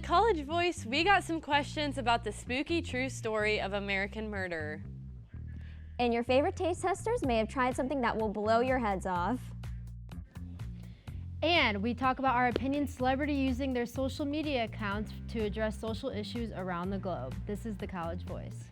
College Voice, we got some questions about the spooky true story of American Murder. And your favorite taste testers may have tried something that will blow your heads off. And we talk about our opinion celebrity using their social media accounts to address social issues around the globe. This is the College Voice.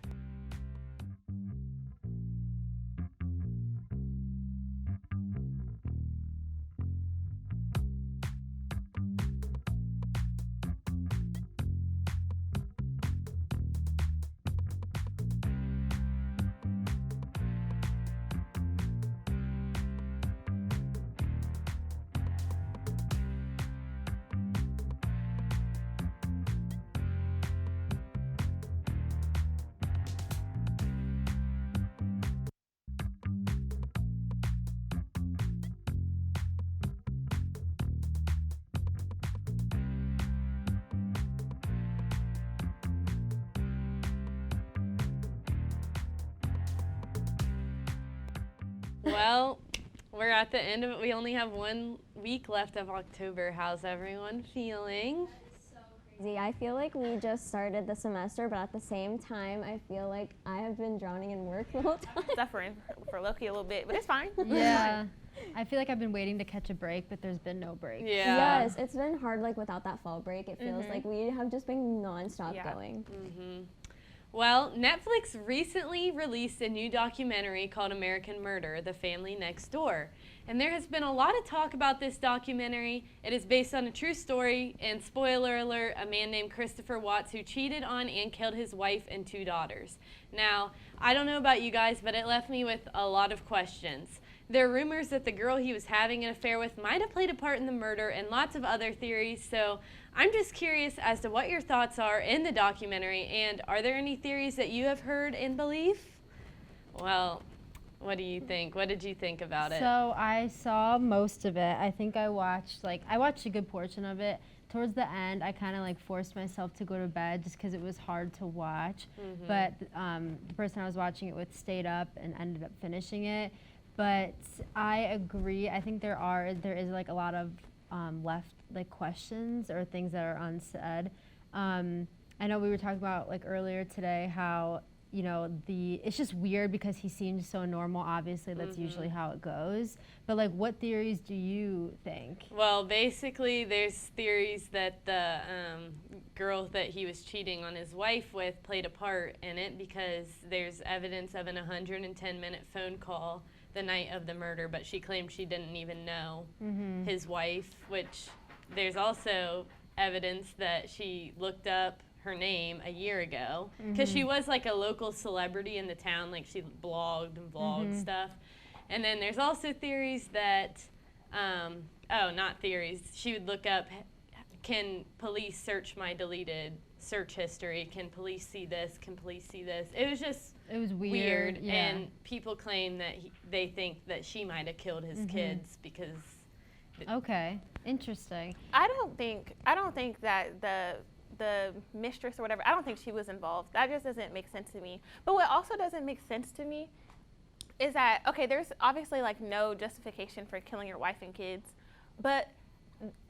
Well, we're at the end of it. We only have 1 week left of October. How's everyone feeling? I feel like we just started the semester, but at the same time, I feel like I have been drowning in work the whole time. Suffering for Loki a little bit, but it's fine. Yeah. I feel like I've been waiting to catch a break, but there's been no break. Yeah. Yes, it's been hard like without that fall break. It feels like we have just been nonstop going. Well, Netflix recently released a new documentary called American Murder, The Family Next Door. And there has been a lot of talk about this documentary. It is based on a true story, and spoiler alert, a man named Christopher Watts who cheated on and killed his wife and 2 daughters. Now, I don't know about you guys, but it left me with a lot of questions. There are rumors that the girl he was having an affair with might have played a part in the murder, and lots of other theories. So I'm just curious as to what your thoughts are in the documentary, and are there any theories that you have heard and believe? Well, what do you think? What did you think about it? So I saw most of it. I think I watched a good portion of it. Towards the end, I kind of forced myself to go to bed just because it was hard to watch. But the person I was watching it with stayed up and ended up finishing it. But I agree. I think there is a lot of left questions or things that are unsaid. I know we were talking about earlier today how it's just weird because he seems so normal. Obviously, that's usually how it goes. But what theories do you think? Well, basically, there's theories that the girl that he was cheating on his wife with played a part in it because there's evidence of an 110-minute phone call the night of the murder, but she claimed she didn't even know his wife, which there's also evidence that she looked up her name a year ago because she was a local celebrity in the town. She blogged and vlogged stuff. And then there's also theories that, not theories, she would look up, can police search my deleted search history? Can police see this? Can police see this? It was weird. Yeah. And people claim that they think that she might have killed his kids because. Okay, interesting. I don't think that the mistress or whatever, I don't think she was involved. That just doesn't make sense to me. But what also doesn't make sense to me is that, okay, there's obviously no justification for killing your wife and kids, but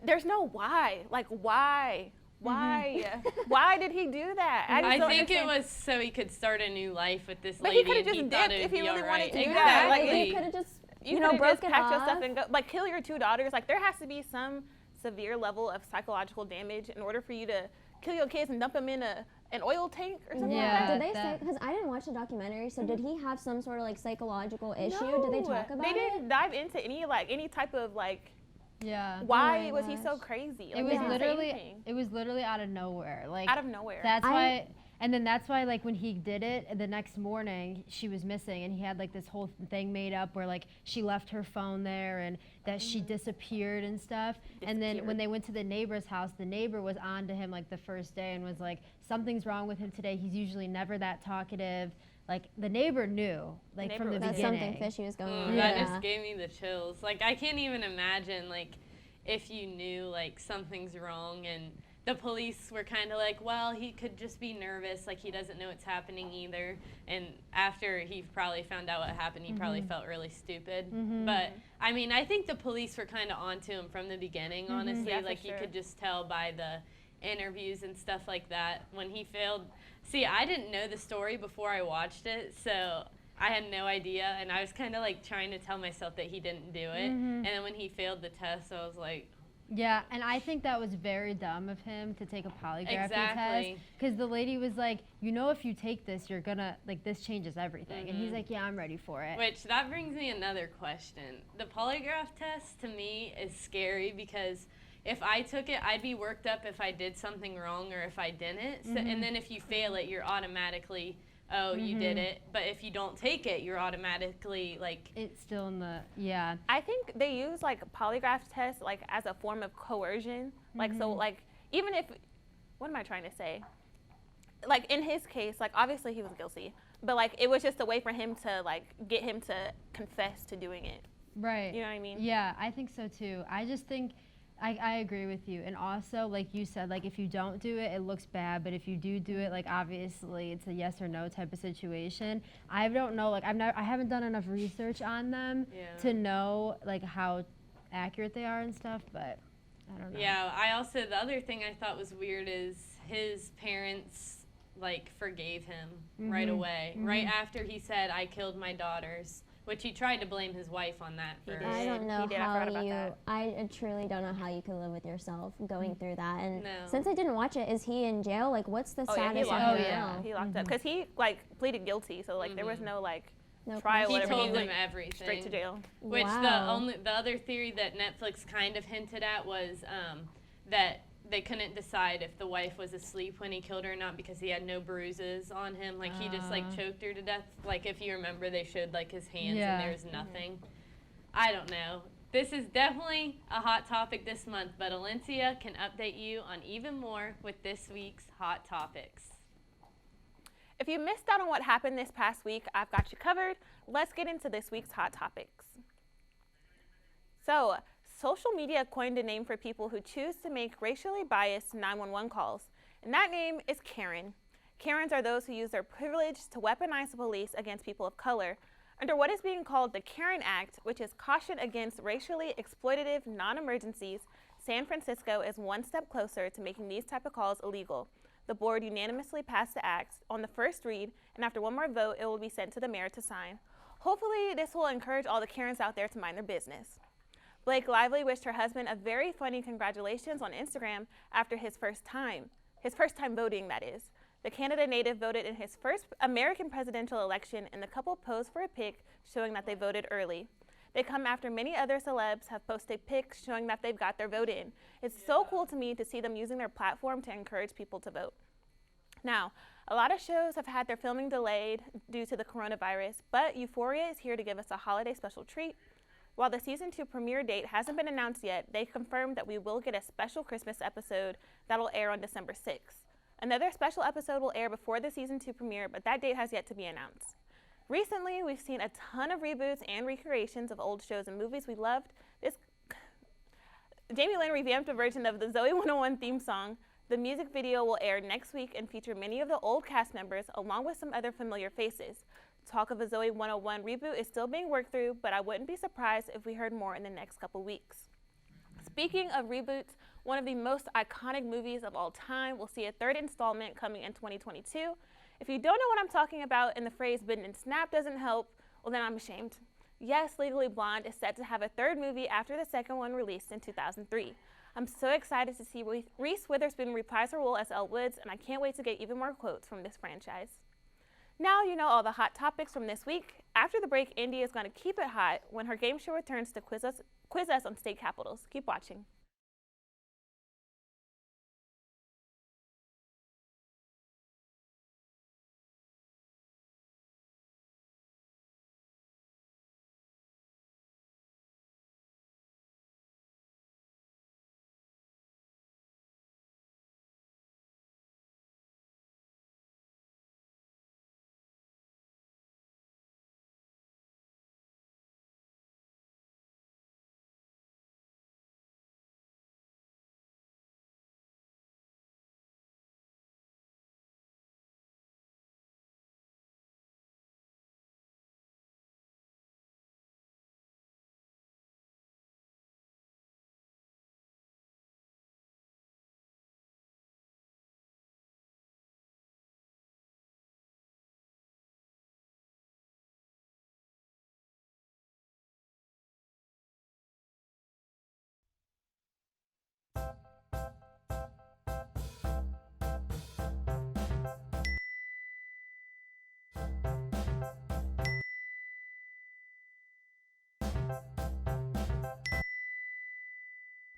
there's no why. Why? Why did he do that? I think it was so he could start a new life with this but lady. He could have just dipped if he really wanted to do that. He could have just, you broke just it pack off. your stuff and go. Kill your 2 daughters. There has to be some severe level of psychological damage in order for you to kill your kids and dump them in an oil tank or something like that. Did they say, because I didn't watch the documentary, so did he have some sort of psychological issue? No, Did they talk about They didn't dive into any type of Yeah. why was he so crazy? It was literally out of nowhere. Out of nowhere. That's why. And then that's why, when he did it, the next morning, she was missing, and he had, this whole thing made up where, she left her phone there and that she disappeared and stuff. And then when they went to the neighbor's house, the neighbor was on to him, the first day and was like, something's wrong with him today. He's usually never that talkative. The neighbor knew, from the beginning. Something fishy was going on. That just gave me the chills. I can't even imagine, if you knew, something's wrong and the police were kind of well, he could just be nervous, he doesn't know what's happening either. And after he probably found out what happened, he probably felt really stupid. But, I think the police were kind of onto him from the beginning, honestly. Yeah, you could just tell by the interviews and stuff like that when he failed. See, I didn't know the story before I watched it, so I had no idea, and I was kind of like trying to tell myself that he didn't do it. And then when he failed the test, I was like, Yeah, and I think that was very dumb of him to take a polygraphy Exactly. test, because the lady was like, you know, if you take this, you're gonna, like, this changes everything. And he's like, yeah, I'm ready for it. which that brings me another question. The polygraph test to me is scary because if I took it, I'd be worked up if I did something wrong or if I didn't. So, and then if you fail it, you're automatically, oh, you did it. But if you don't take it, you're automatically like, It's still in the, yeah. I think they use like polygraph tests like as a form of coercion. Like so like even if what am I trying to say? Like in his case, like obviously he was guilty, but like it was just a way for him to like get him to confess to doing it. Right. You know what I mean? Yeah, I think so too. I just think I agree with you. And also, like you said, like if you don't do it, it looks bad. But if you do it, like obviously it's a yes or no type of situation. I don't know, like I haven't done enough research on them to know like how accurate they are and stuff. But I don't know. yeah. I also, the other thing I thought was weird is his parents like forgave him right away, right after he said, I killed my daughters. Which he tried to blame his wife on that He first. did. I don't know He did. I how forgot about you. that. I truly don't know how you can live with yourself going through that. And No. since I didn't watch it, is he in jail? Like, what's the Oh yeah, he status locked of up. him yeah. now? He locked up because he like pleaded guilty, so like there was no like No trial. He Whatever. told was, them like, everything. straight to jail. Which Wow. the other theory that Netflix kind of hinted at was that they couldn't decide if the wife was asleep when he killed her or not because he had no bruises on him. Like he just like choked her to death. Like if you remember, they showed like his hands Yeah. and there's nothing. I don't know. This is definitely a hot topic this month, but Alencia can update you on even more with this week's hot topics. If you missed out on what happened this past week, I've got you covered. Let's get into this week's hot topics. So, social media coined a name for people who choose to make racially biased 911 calls, and that name is Karen. Karens are those who use their privilege to weaponize the police against people of color under what is being called the Karen Act, which is caution against racially exploitative non-emergencies. San Francisco is one step closer to making these type of calls illegal. The board unanimously passed the act on the first read, and after one more vote, it will be sent to the mayor to sign. Hopefully, this will encourage all the Karens out there to mind their business. Blake Lively wished her husband a very funny congratulations on Instagram after his first time voting, that is. The Canada native voted in his first American presidential election, and the couple posed for a pic showing that they voted early. They come after many other celebs have posted pics showing that they've got their vote in. It's so cool to me to see them using their platform to encourage people to vote. Now, a lot of shows have had their filming delayed due to the coronavirus, but Euphoria is here to give us a holiday special treat. While the season 2 premiere date hasn't been announced yet, they confirmed that we will get a special Christmas episode that'll air on December 6th. Another special episode will air before the season 2 premiere, but that date has yet to be announced. Recently, we've seen a ton of reboots and recreations of old shows and movies we loved. Jamie Lynn revamped a version of the Zoe 101 theme song. The music video will air next week and feature many of the old cast members along with some other familiar faces. Talk of a Zoe 101 reboot is still being worked through, but I wouldn't be surprised if we heard more in the next couple weeks. Speaking of reboots, one of the most iconic movies of all time will see a third installment coming in 2022. If you don't know what I'm talking about and the phrase bitten and snap doesn't help, well then I'm ashamed. Yes, Legally Blonde is set to have a third movie after the second one released in 2003. I'm so excited to see Reese Witherspoon reprise her role as Elle Woods, and I can't wait to get even more quotes from this franchise. Now you know all the hot topics from this week. After the break, Indy is going to keep it hot when her game show returns to quiz us on state capitals. Keep watching.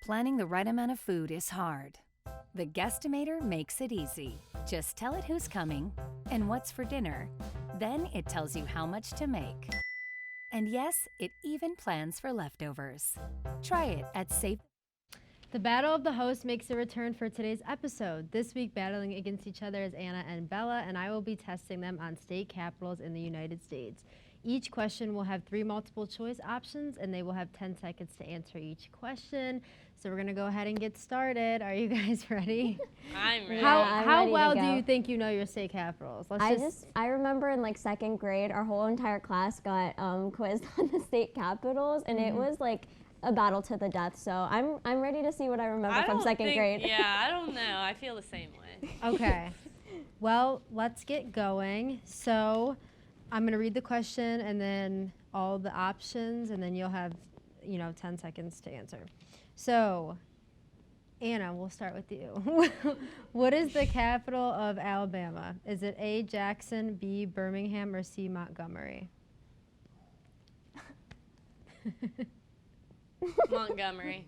planning the right amount of food is hard. The Guestimator makes it easy. Just tell it who's coming and what's for dinner. Then it tells you how much to make. And yes, it even plans for leftovers. Try it at Safe. The Battle of the Hosts makes a return for today's episode. This week, battling against each other is Anna and Bella, and I will be testing them on state capitals in the United States. Each question will have 3 multiple choice options, and they will have 10 seconds to answer each question. So we're going to go ahead and get started. Are you guys ready? I'm ready. I'm How ready to well do go. you think you know your state capitals? I remember in like 2nd grade, our whole entire class got quizzed on the state capitals, and it was like a battle to the death. So I'm ready to see what I remember from 2nd grade. Yeah, I don't know. I feel the same way. Okay. Well, let's get going. So I'm going to read the question and then all the options, and then you'll have, 10 seconds to answer. So, Anna, we'll start with you. What is the capital of Alabama? Is it A, Jackson, B, Birmingham, or C, Montgomery? Montgomery.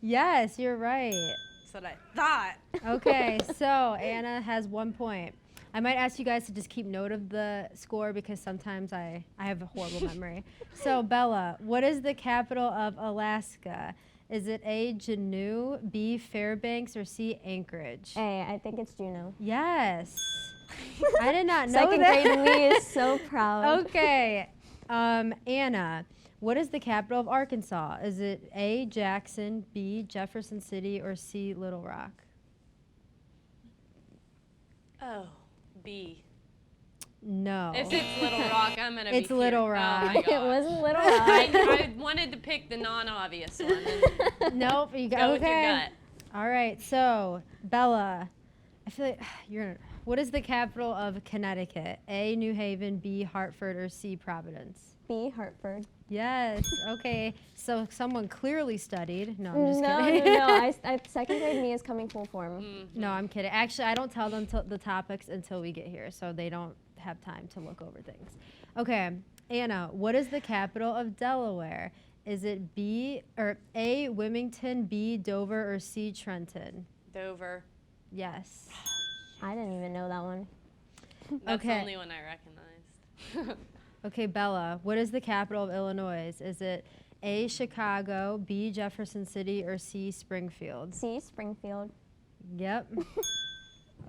Yes, you're right. That's what I thought. Okay, so Anna has 1 point. I might ask you guys to just keep note of the score because sometimes I have a horrible memory. So, Bella, what is the capital of Alaska? Is it A, Juneau, B, Fairbanks, or C, Anchorage? Hey, I think it's Juneau. Yes. I did not know 2nd that. grade me is so proud. Okay. Anna, what is the capital of Arkansas? Is it A, Jackson, B, Jefferson City, or C, Little Rock? Oh, B. No. If it's Little Rock, I'm gonna be. It's Little Rock. Oh my It gosh. wasn't Little I, Rock. I wanted to pick the non-obvious one. And Nope. You go got with your gut. All right. So, Bella, I feel like you're. What is the capital of Connecticut? A, New Haven, B, Hartford, or C, Providence? B, Hartford. Yes. Okay. So someone clearly studied. No, I'm just No, kidding. no, no. 2nd grade me is coming full form. No, I'm kidding. Actually, I don't tell them the topics until we get here, so they don't have time to look over things. Okay, Anna, what is the capital of Delaware? Is it B or A, Wilmington, B, Dover, or C, Trenton? Dover. Yes. I didn't even know that one. That's Okay. the only one I recognized. Okay, Bella, what is the capital of Illinois? Is it A, Chicago, B, Jefferson City, or C, Springfield? C, Springfield. Yep.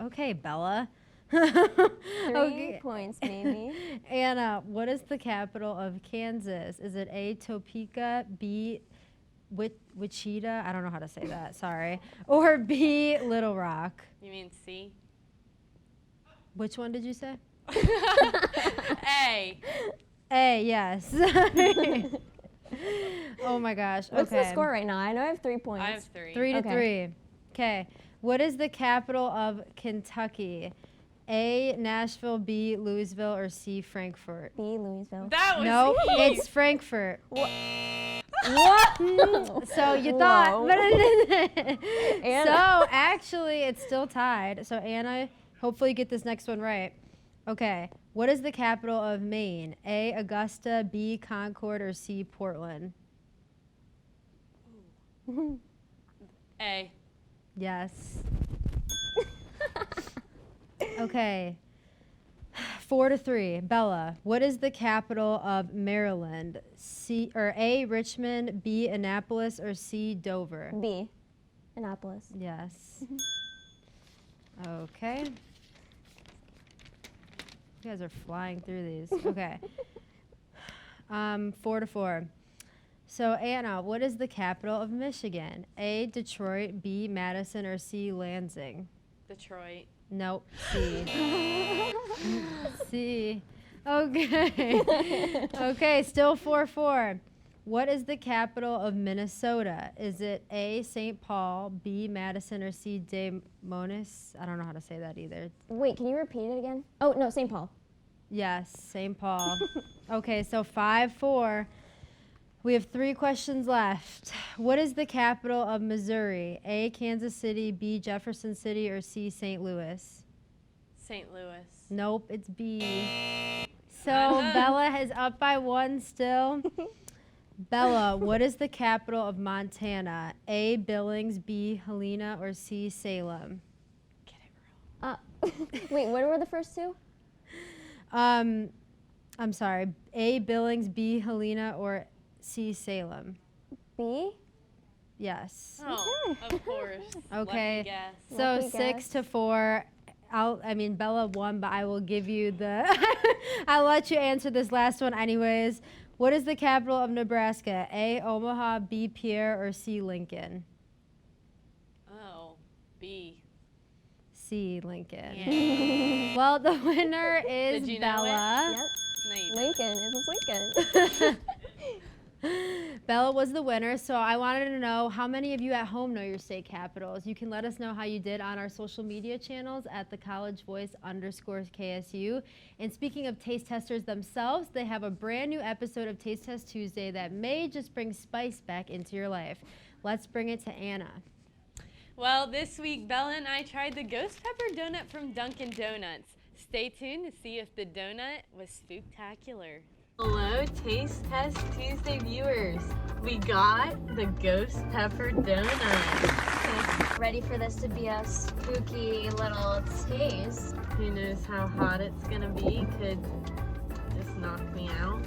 Okay, Bella. 3 points, maybe. Anna, what is the capital of Kansas? Is it A, Topeka, B, Wichita? I don't know how to say that, sorry. Or B, Little Rock? You mean C? Which one did you say? A. A, yes. Oh my gosh. What's okay. the score right now? I know I have 3 points. I have 3. 3 to Okay. 3. Okay. What is the capital of Kentucky? A, Nashville, B, Louisville, or C, Frankfurt? B, Louisville. That was No, easy. it's Frankfurt. What? So you thought, Whoa. but it didn't. Anna. So actually, it's still tied. So Anna, hopefully you get this next one right. Okay. What is the capital of Maine? A, Augusta, B, Concord, or C, Portland? A. Yes. Okay. 4 to 3. Bella, what is the capital of Maryland? C or A, Richmond, B, Annapolis, or C, Dover? B, Annapolis. Yes. Okay. You guys are flying through these. Okay. 4 to 4. So Anna, what is the capital of Michigan? A, Detroit, B, Madison, or C, Lansing? Detroit. Nope. C. C. Okay. Okay, still 4-4. What is the capital of Minnesota? Is it A, St. Paul, B, Madison, or C, Des Moines? I don't know how to say that either. Wait, can you repeat it again? Oh, no, St. Paul. Yes, St. Paul. Okay, so 5-4. We have 3 questions left. What is the capital of Missouri? A, Kansas City, B, Jefferson City, or C, St. Louis? St. Louis. Nope, it's B. So Bella is up by 1 still. Bella, what is the capital of Montana? A, Billings, B, Helena, or C, Salem? Wait, what were the first two? I'm sorry. A, Billings, B, Helena, or C, Salem? B? Yes. Oh, of course. Okay. Lucky guess. So Lucky 6 guess. to 4. Bella won, but I will give you the. I'll let you answer this last one anyways. What is the capital of Nebraska? A, Omaha, B, Pierre, or C, Lincoln? Oh, B. C, Lincoln. Yeah. Well, the winner is Did you know it? Bella. Yep. No, you Lincoln. It was Lincoln. Bella was the winner, so I wanted to know how many of you at home know your state capitals. You can let us know how you did on our social media channels at thecollegevoice_KSU. And speaking of taste testers themselves, they have a brand new episode of Taste Test Tuesday that may just bring spice back into your life. Let's bring it to Anna. Well, this week, Bella and I tried the ghost pepper donut from Dunkin' Donuts. Stay tuned to see if the donut was spooktacular. Hello, Taste Test Tuesday viewers. We got the ghost pepper donut. Ready for this to be a spooky little taste. Who knows how hot it's gonna be? Could just knock me out.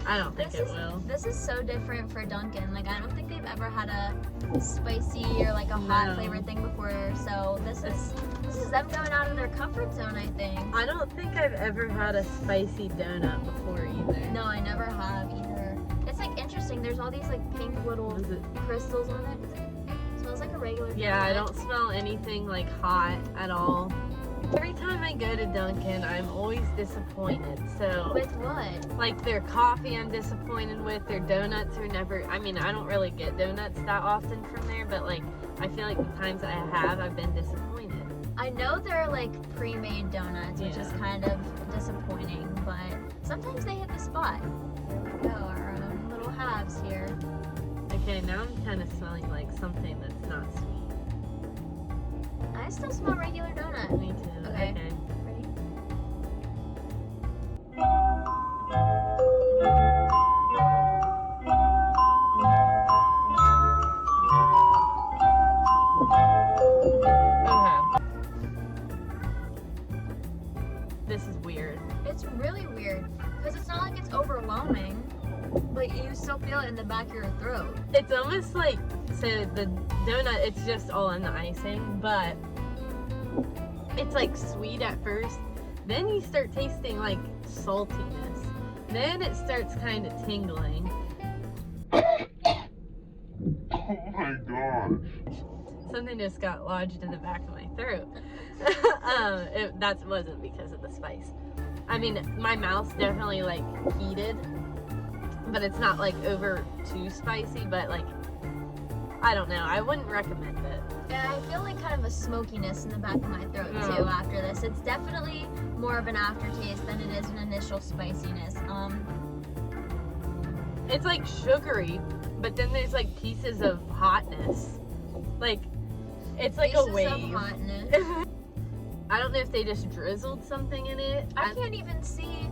I don't think it will. This is so different for Dunkin'. Like, I don't think they've ever had a spicy or like a hot No. flavored thing before. So this is them going out of their comfort zone, I think. I don't think I've ever had a spicy donut before either. No, I never have either. It's like interesting. There's all these like pink little Is it? crystals on it. It smells like a regular Yeah, I donut. don't smell anything like hot at all. Every time I go to Dunkin', I'm always disappointed. So, With what? like their coffee, I'm disappointed with. Their donuts are never. I mean, I don't really get donuts that often from there, but like I feel like the times I have, I've been disappointed. I know they're like pre-made donuts, which is Yeah. kind of disappointing, but sometimes they hit the spot. Oh, our little halves here. Okay, now I'm kind of smelling like something that's not sweet. I still smell regular donut. Me too. Okay. Okay. Ready? Okay. This is weird. It's really weird because it's not like it's overwhelming, but you still feel it in the back of your throat. It's almost like, so the donut, it's just all in the icing, but it's like sweet at first. Then you start tasting like saltiness. Then it starts kind of tingling. Oh my gosh. Something just got lodged in the back of my throat. That wasn't because of the spice. I mean, my mouth's definitely like heated, but it's not like over too spicy, but like, I don't know. I wouldn't recommend it. Yeah, I feel like kind of a smokiness in the back of my throat too after this. It's definitely more of an aftertaste than it is an initial spiciness. It's like sugary, but then there's like pieces of hotness. Like, it's like pieces a wave. of hotness. I don't know if they just drizzled something in it. I can't even see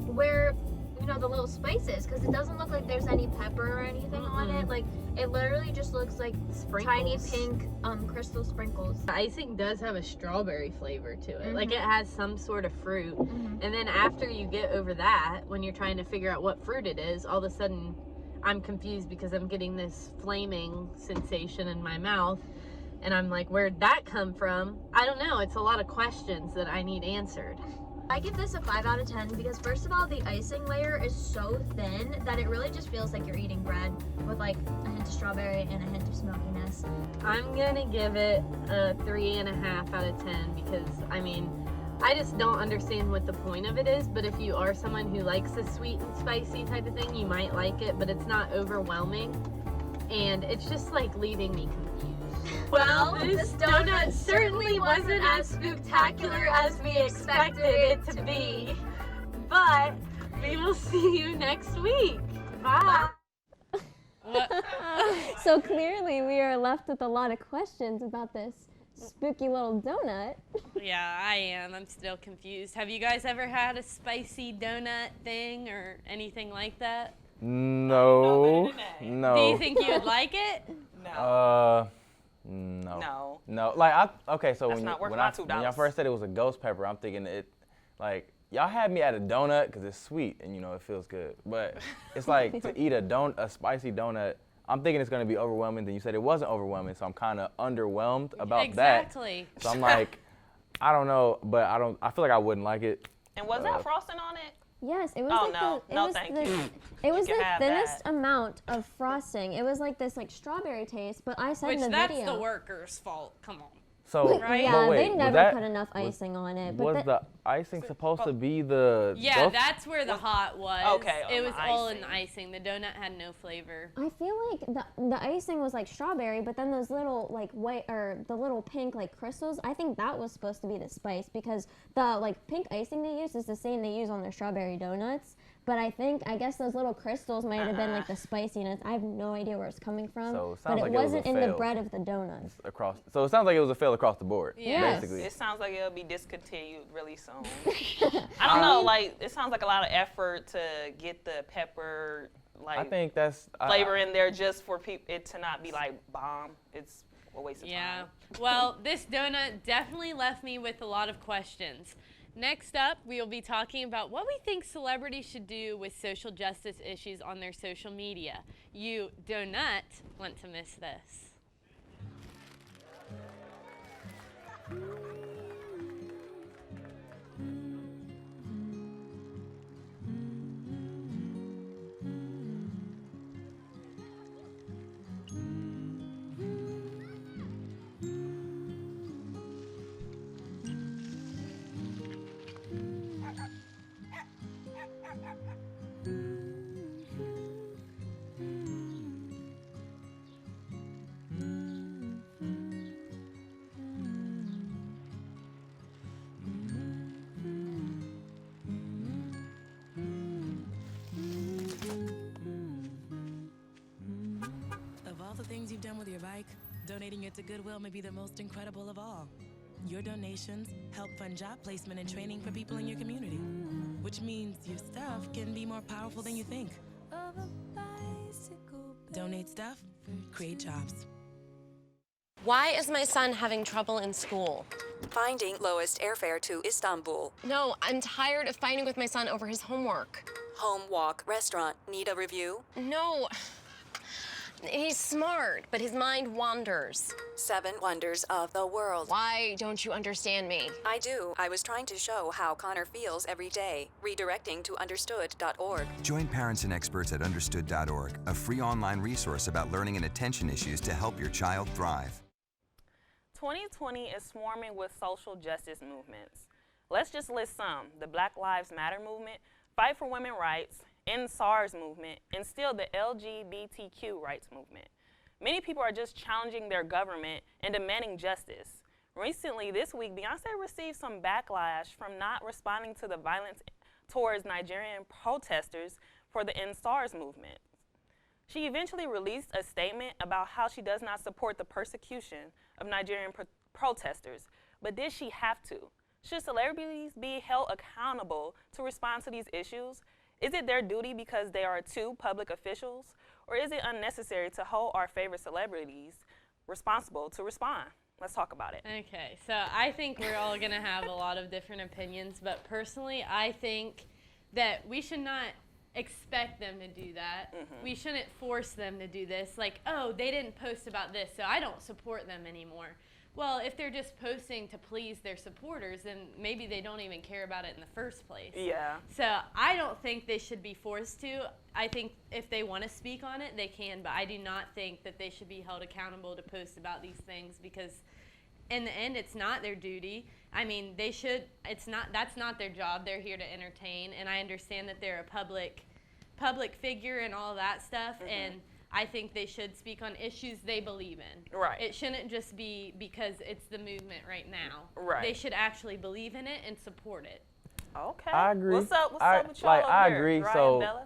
where, you know, the little spice is because it doesn't look like there's any pepper or anything on it. Like, it literally just looks like tiny Sprinkles. pink crystal sprinkles. The icing does have a strawberry flavor to it. Like, Mhm. it has some sort of fruit. Mhm. And then after you get over that, when you're trying to figure out what fruit it is, all of a sudden I'm confused because I'm getting this flaming sensation in my mouth. And I'm like, where'd that come from? I don't know. It's a lot of questions that I need answered. I give this a 5 out of 10 because first of all, the icing layer is so thin that it really just feels like you're eating bread with like a hint of strawberry and a hint of smokiness. I'm gonna give it a 3.5 out of 10 because, I mean, I just don't understand what the point of it is, but if you are someone who likes a sweet and spicy type of thing, you might like it, but it's not overwhelming, and it's just like leaving me confused. Well, this donut certainly wasn't as spectacular as we expected it to be, but we will see you next week. Bye. So clearly we are left with a lot of questions about this spooky little donut. Yeah, I am. I'm still confused. Have you guys ever had a spicy donut thing or anything like that? No. Do Do you No. think you would like it? No. No. No. No. Like okay, so That's when not worth when my when y'all $2. first said it was a ghost pepper, I'm thinking it like y'all had me at a donut because it's sweet and it feels good. But it's like to eat a spicy donut. I'm thinking it's gonna be overwhelming. Then you said it wasn't overwhelming, so I'm kind of underwhelmed about Exactly. that. So I'm like, I don't know, but I feel like I wouldn't like it. And was that frosting on it? Yes, it was Oh, like no. the, it No, was thank the, you. it was You can the have thinnest that. amount of frosting. It was like this strawberry taste, but I said Which in the that's video. the workers' fault. Come on. So, Right? Yeah, but wait, they was never that- put enough was- icing on it. But Was the icing supposed to be the Yeah, ghost? that's where the hot was. Okay, It on was the all in icing. the icing. The donut had no flavor. I feel like the icing was like strawberry, but then those little like white or the little pink like crystals, I think that was supposed to be the spice because the like pink icing they use is the same they use on their strawberry donuts. But I guess those little crystals might have been like the spiciness. I have no idea where it's coming from. So it but sounds it like it was a wasn't in the fail. bread of the donuts. So it sounds like it was a fail across the board, Yes. basically. It sounds like it'll be discontinued really soon. I don't know, like it sounds like a lot of effort to get the pepper I think that's flavor in there just for it to not be like bomb. It's a waste of Yeah. time. Well, this donut definitely left me with a lot of questions. Next up, we will be talking about what we think celebrities should do with social justice issues on their social media. You do not want to miss this. Of all the things you've done with your bike, donating it to Goodwill may be the most incredible of all. Your donations help fund job placement and training for people in your community, which means your stuff can be more powerful than you think. Donate stuff, create jobs. Why is my son having trouble in school? Finding lowest airfare to Istanbul. No, I'm tired of fighting with my son over his homework. Home walk restaurant. Need a review? No. He's smart, but his mind wanders. 7 wonders of the world. Why don't you understand me? I do. I was trying to show how Connor feels every day. Redirecting to understood.org. Join parents and experts at understood.org, a free online resource about learning and attention issues to help your child thrive. 2020 is swarming with social justice movements. Let's just list some: the Black Lives Matter movement, Fight for Women's Rights, End SARS movement, and still the LGBTQ rights movement. Many people are just challenging their government and demanding justice. Recently, this week, Beyonce received some backlash from not responding to the violence towards Nigerian protesters for the End SARS movement. She eventually released a statement about how she does not support the persecution of Nigerian protesters, but did she have to? Should celebrities be held accountable to respond to these issues? Is it their duty because they are two public officials? Or is it unnecessary to hold our favorite celebrities responsible to respond? Let's talk about it. Okay, so I think we're all going to have a lot of different opinions, but personally, I think that we should not expect them to do that. We shouldn't force them to do this. Like, oh, they didn't post about this, so I don't support them anymore. Well, if they're just posting to please their supporters, then maybe they don't even care about it in the first place. Yeah. So I don't think they should be forced to. I think if they want to speak on it, they can, but I do not think that they should be held accountable to post about these things because in the end, it's not their duty. I mean, they should, that's not their job. They're here to entertain, and I understand that they're a public figure and all that stuff, and I think they should speak on issues they believe in. Right. It shouldn't just be because it's the movement right now. Right. They should actually believe in it and support it. Okay. I agree. What's up with y'all like over I there, agree. Dry So and Bella?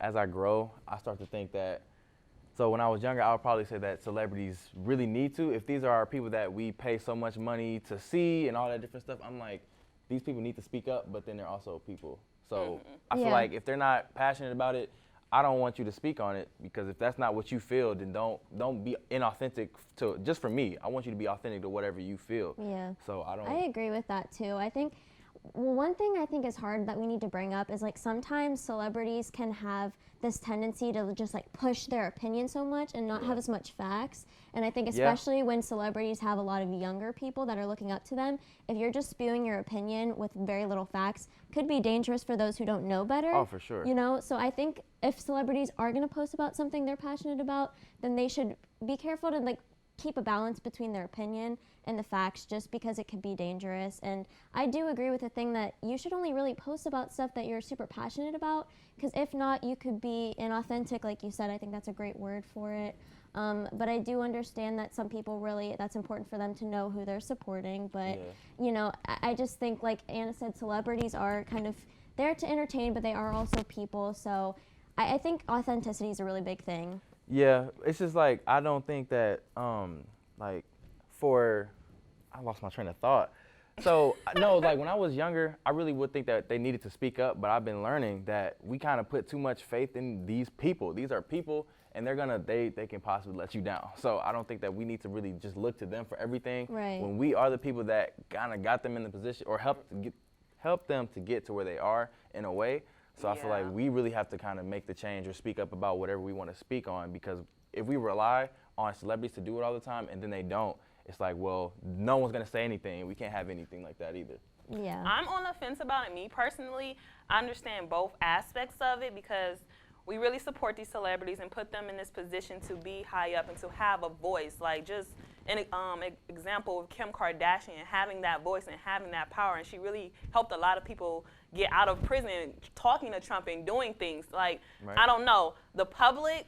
as I grow, I start to think that. So when I was younger, I would probably say that celebrities really need to. If these are our people that we pay so much money to see and all that different stuff, I'm like, these people need to speak up. But then they're also people. So I feel Yeah. like if they're not passionate about it, I don't want you to speak on it, because if that's not what you feel, then don't be inauthentic to, just for me. I want you to be authentic to whatever you feel. Yeah. So I don't. I agree with that too. I think one thing I think is hard that we need to bring up is like sometimes celebrities can have this tendency to just like push their opinion so much and not have as much facts. And I think especially when celebrities have a lot of younger people that are looking up to them, if you're just spewing your opinion with very little facts, could be dangerous for those who don't know better. Oh, for sure. You know, so I think if celebrities are going to post about something they're passionate about, then they should be careful to like keep a balance between their opinion and the facts, just because it could be dangerous. And I do agree with the thing that you should only really post about stuff that you're super passionate about, because if not, you could be inauthentic, like you said. I think that's a great word for it. But I do understand that some people really, that's important for them to know who they're supporting. But, you know, I just think, like Anna said, celebrities are kind of there to entertain, but they are also people. So I think authenticity is a really big thing. Yeah, it's just like, I don't think that, like, I lost my train of thought. So, no, like, when I was younger, I really would think that they needed to speak up, but I've been learning that we kind of put too much faith in these people. These are people, and they can possibly let you down. So I don't think that we need to really just look to them for everything. Right. When we are the people that kind of got them in the position, or help them to get to where they are in a way. So I feel like we really have to kind of make the change or speak up about whatever we want to speak on, because if we rely on celebrities to do it all the time and then they don't, it's like, well, no one's going to say anything. We can't have anything like that either. Yeah. I'm on the fence about it. Me personally, I understand both aspects of it, because we really support these celebrities and put them in this position to be high up and to have a voice. Like, just an example of Kim Kardashian having that voice and having that power, and she really helped a lot of people get out of prison, talking to Trump and doing things. Like, I don't know, the public,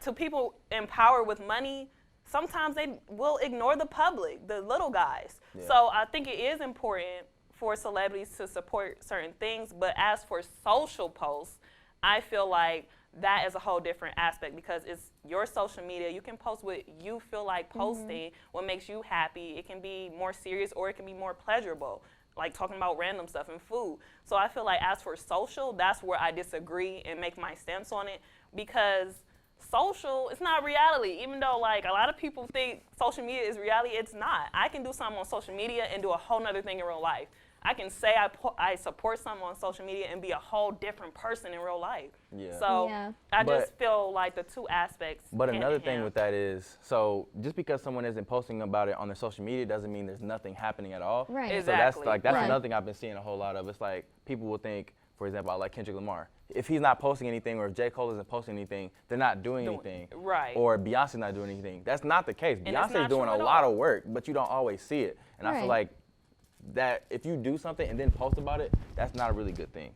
to people in power with money, sometimes they will ignore the public, the little guys. So I think it is important for celebrities to support certain things, but as for social posts, I feel like that is a whole different aspect, because it's your social media. You can post what you feel like posting, what makes you happy. It can be more serious or it can be more pleasurable, like talking about random stuff and food. So I feel like as for social, that's where I disagree and make my stance on it, because social, it's not reality. Even though like a lot of people think social media is reality, it's not. I can do something on social media and do a whole nother thing in real life. I can say I support something on social media and be a whole different person in real life. So I just feel like the two aspects. But another thing with that is, so just because someone isn't posting about it on their social media doesn't mean there's nothing happening at all. Right. Exactly. So that's another thing I've been seeing a whole lot of. It's like people will think, for example, I like Kendrick Lamar. If he's not posting anything, or if J. Cole isn't posting anything, they're not doing anything. Right. Or Beyonce's not doing anything. That's not the case. And it's Beyonce's not doing true a at lot all. of work, but you don't always see it. And I feel like that if you do something and then post about it, that's not a really good thing.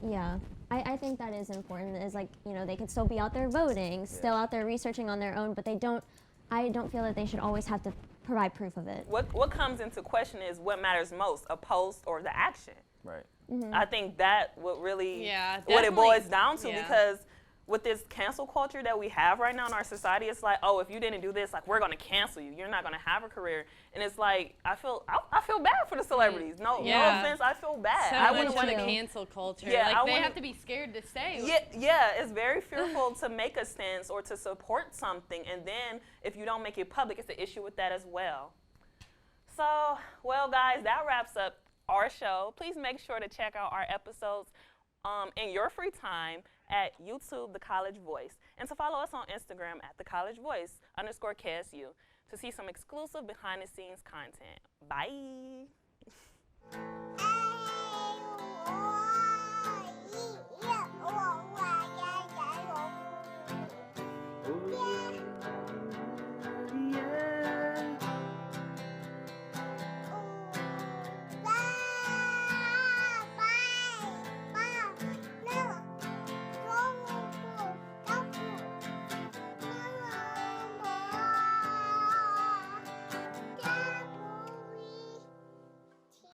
Yeah, I think that is important. Is like, you know, they could still be out there voting, still out there researching on their own, but I don't feel that they should always have to provide proof of it. What comes into question is what matters most, a post or the action. Right. I think that what really what it boils down to, because with this cancel culture that we have right now in our society, it's like, oh, if you didn't do this, like, we're gonna cancel you. You're not gonna have a career. And it's like, I feel bad for the celebrities. No offense, I feel bad. So I much wouldn't want to cancel culture. Yeah, like I they wouldn't- have to be scared to say. Yeah, it's very fearful to make a stance or to support something, and then if you don't make it public, it's an issue with that as well. So, well, guys, that wraps up our show. Please make sure to check out our episodes in your free time at YouTube, The College Voice, and to follow us on Instagram at The College Voice _KSU to see some exclusive behind-the-scenes content. Bye.